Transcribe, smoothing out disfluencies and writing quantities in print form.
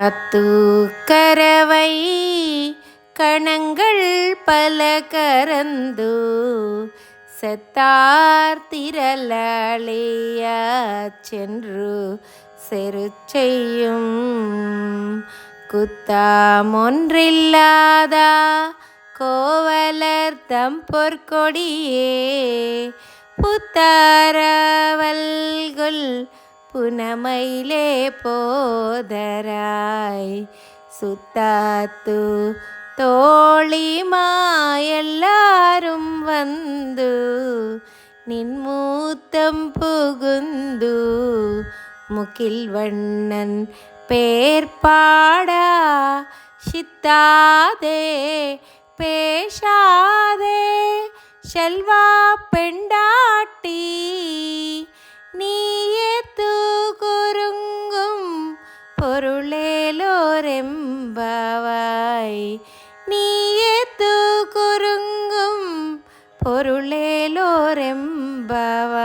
அத்தூக்கரவை கணங்கள் பல கரந்து செத்தார் திரளழிய சென்று செரு செய்யும் குத்தாமொன்றில்லாதா கோவலர் தம் பொற்கொடியே புத்தாரவல்குல் புனமையிலே போதராய் சுத்தாத்து தோழிமாயெல்லாரும் வந்து நின்மூத்தம் புகுந்து முகில் வண்ணன் பேர்பாடா சித்தாதே பேசாதே செல்வா பெண்டாட்டி நீயே தூக்குறுங்கும் பொருளேலோரெம்பவாய் நீயே தூக்குறுங்கும் பொருளேலோரெம்பவாய்.